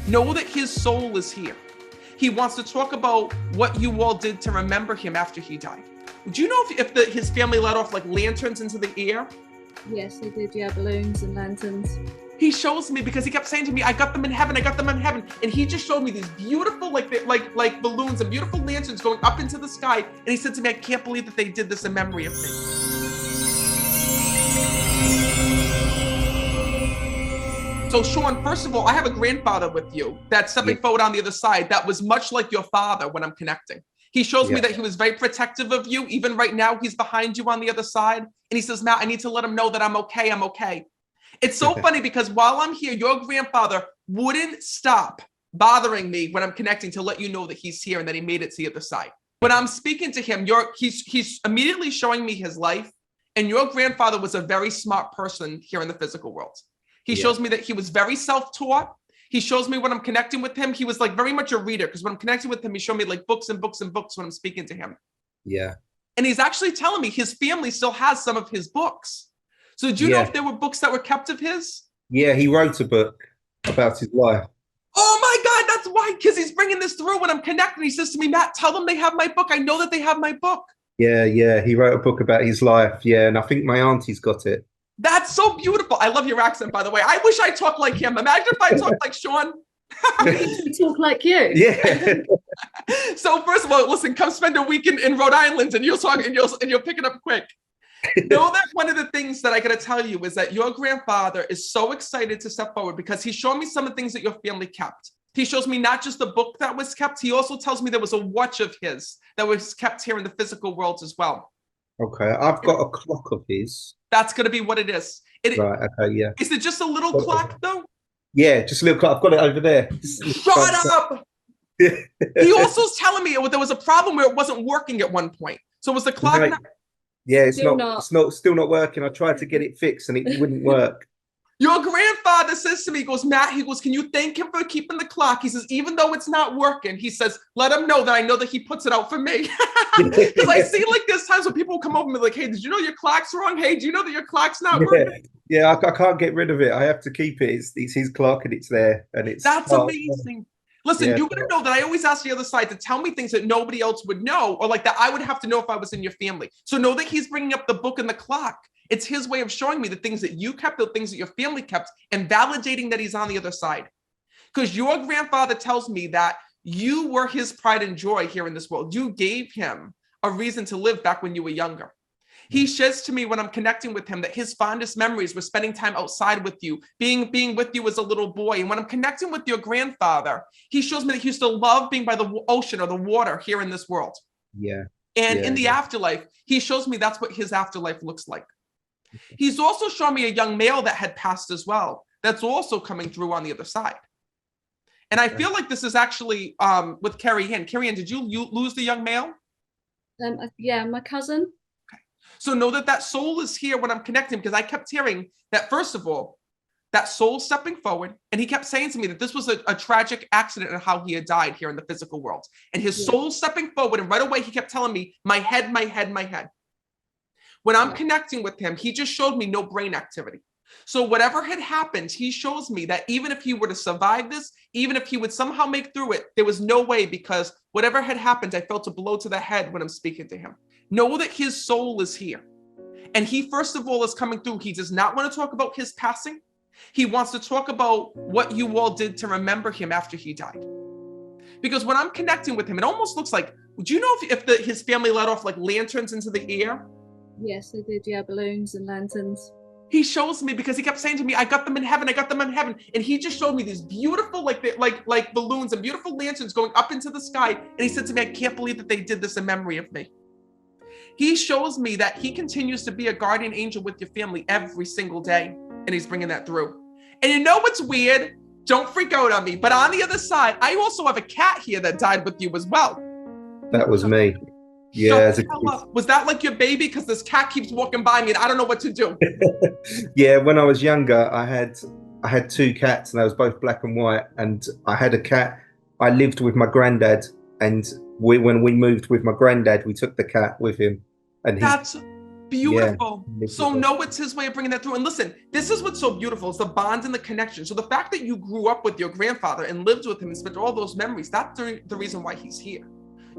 Know that his soul is here. He wants to talk about what you all did to remember him after he died. Do you know if his family let off like lanterns into the air? Yes, they did. Yeah, balloons and lanterns. He shows me because he kept saying to me, I got them in heaven, I got them in heaven. And he just showed me these beautiful, like balloons and beautiful lanterns going up into the sky. And he said to me, I can't believe that they did this in memory of me. So Sean, first of all, I have a grandfather with you that's stepping forward on the other side that was much like your father when I'm connecting. He shows me that he was very protective of you. Even right now, he's behind you on the other side. And he says, Matt, I need to let him know that I'm okay, I'm okay. It's so funny because while I'm here, your grandfather wouldn't stop bothering me when I'm connecting to let you know that he's here and that he made it to the other side. When I'm speaking to him, he's immediately showing me his life. And your grandfather was a very smart person here in the physical world. He shows me that he was very self-taught. He shows me when I'm connecting with him. He was like very much a reader because when I'm connecting with him, he showed me like books and books and books when I'm speaking to him. Yeah. And he's actually telling me his family still has some of his books. So do you know if there were books that were kept of his? Yeah, he wrote a book about his life. Oh my God, that's why, because he's bringing this through when I'm connecting. He says to me, Matt, tell them they have my book. I know that they have my book. Yeah, he wrote a book about his life. Yeah, and I think my auntie's got it. That's so beautiful. I love your accent, by the way. I wish I talked like him. Imagine if I talked like Sean. We talk like you. Yeah. So first of all, listen, come spend a week in Rhode Island and you'll talk and you'll pick it up quick. Know that one of the things that I got to tell you is that your grandfather is so excited to step forward because he showed me some of the things that your family kept. He shows me not just the book that was kept, he also tells me there was a watch of his that was kept here in the physical world as well. Okay, I've got a clock of his. That's going to be what it is. Right, okay, yeah. Is it just a little clock though? Yeah, just a little clock. I've got it over there. Shut up! He also was telling me there was a problem where it wasn't working at one point. So was the clock not? Yeah, it's still not working. I tried to get it fixed and it wouldn't work. Your grandfather says to me, he goes, Matt, he goes, can you thank him for keeping the clock? He says, even though it's not working, he says, let him know that I know that he puts it out for me. Because I see like there's times when people come over and be like, hey, did you know your clock's wrong? Hey, do you know that your clock's not working? Yeah, I can't get rid of it. I have to keep it. It's his clock and it's there. And it's That's amazing. Listen, you're going to know that I always ask the other side to tell me things that nobody else would know or like that I would have to know if I was in your family. So know that he's bringing up the book and the clock. It's his way of showing me the things that you kept, the things that your family kept, and validating that he's on the other side. Because your grandfather tells me that you were his pride and joy here in this world. You gave him a reason to live back when you were younger. He says to me when I'm connecting with him that his fondest memories were spending time outside with you, being with you as a little boy. And when I'm connecting with your grandfather, he shows me that he used to love being by the ocean or the water here in this world. Yeah. And in the afterlife, he shows me that's what his afterlife looks like. He's also shown me a young male that had passed as well. That's also coming through on the other side. And I feel like this is actually with Carrie Ann. Carrie Ann, did you lose the young male? Yeah, my cousin. So know that that soul is here when I'm connecting, because I kept hearing that, first of all, that soul stepping forward. And he kept saying to me that this was a tragic accident and how he had died here in the physical world. And his soul stepping forward. And right away, he kept telling me, my head, my head, my head. When I'm connecting with him, he just showed me no brain activity. So whatever had happened, he shows me that even if he were to survive this, even if he would somehow make through it, there was no way, because whatever had happened, I felt a blow to the head when I'm speaking to him. Know that his soul is here. And he, first of all, is coming through. He does not want to talk about his passing. He wants to talk about what you all did to remember him after he died. Because when I'm connecting with him, it almost looks like, do you know if his family let off like lanterns into the air? Yes, they did. Yeah, balloons and lanterns. He shows me because he kept saying to me, I got them in heaven, I got them in heaven. And he just showed me these beautiful, like balloons and beautiful lanterns going up into the sky. And he said to me, I can't believe that they did this in memory of me. He shows me that he continues to be a guardian angel with your family every single day. And he's bringing that through. And you know what's weird? Don't freak out on me. But on the other side, I also have a cat here that died with you as well. That was me. Yeah. Was that like your baby? Because this cat keeps walking by me and I don't know what to do. Yeah, when I was younger, I had two cats and they was both black and white. And I had a cat. I lived with my granddad, and when we moved with my granddad, we took the cat with him. And Beautiful. Yeah. So know it's his way of bringing that through. And listen, this is what's so beautiful is the bond and the connection. So the fact that you grew up with your grandfather and lived with him and spent all those memories, that's the reason why he's here.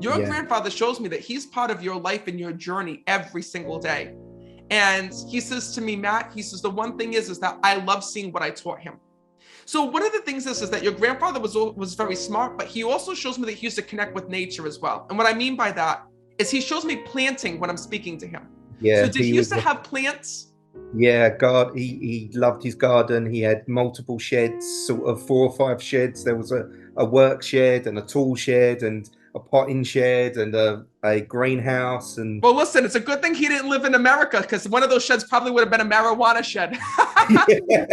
Your grandfather shows me that he's part of your life and your journey every single day. And he says to me, Matt, he says, the one thing is that I love seeing what I taught him. So one of the things is that your grandfather was very smart, but he also shows me that he used to connect with nature as well. And what I mean by that is he shows me planting when I'm speaking to him. Yeah. So did he used to have plants? Yeah, he loved his garden. He had multiple sheds, sort of 4 or 5 sheds. There was a work shed and a tool shed and a potting shed and a greenhouse. And well, listen, it's a good thing he didn't live in America, because one of those sheds probably would have been a marijuana shed. Yeah.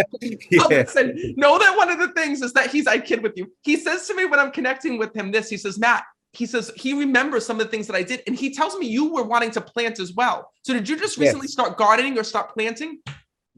Listen, know that one of the things is that I kid with you. He says to me when I'm connecting with him he says, Matt, he says he remembers some of the things that I did. And he tells me you were wanting to plant as well. So did you just recently start gardening or start planting?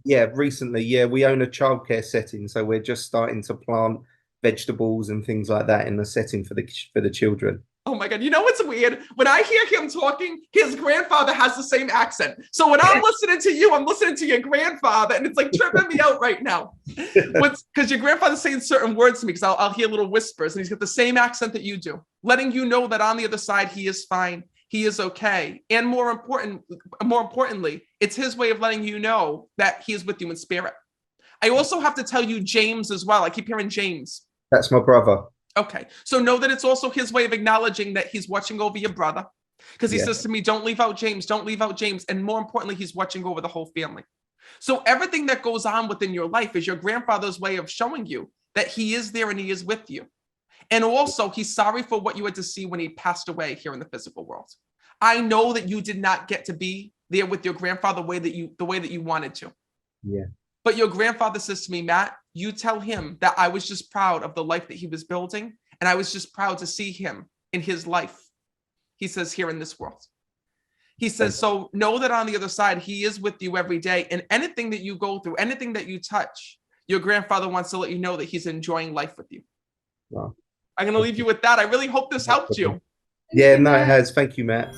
Yeah, recently. Yeah, we own a childcare setting. So we're just starting to plant vegetables and things like that in the setting for the children. Oh my God. You know what's weird? When I hear him talking, his grandfather has the same accent. So when I'm listening to you, I'm listening to your grandfather, and it's like tripping me out right now. Because your grandfather's saying certain words to me, because I'll hear little whispers, and he's got the same accent that you do, letting you know that on the other side, he is fine. He is okay. And more importantly, it's his way of letting you know that he is with you in spirit. I also have to tell you James as well. I keep hearing James. That's my brother. Okay. So know that it's also his way of acknowledging that he's watching over your brother, because he says to me, don't leave out James, don't leave out James. And more importantly, he's watching over the whole family. So everything that goes on within your life is your grandfather's way of showing you that he is there and he is with you. And also he's sorry for what you had to see when he passed away here in the physical world. I know that you did not get to be there with your grandfather the way that you wanted to. Yeah. But your grandfather says to me, Matt, you tell him that I was just proud of the life that he was building. And I was just proud to see him in his life. He says here in this world. He says, so know that on the other side, he is with you every day. And anything that you go through, anything that you touch, your grandfather wants to let you know that he's enjoying life with you. Wow. I'm going to leave you with that. I really hope this helped you. Yeah, no, it has. Thank you, Matt.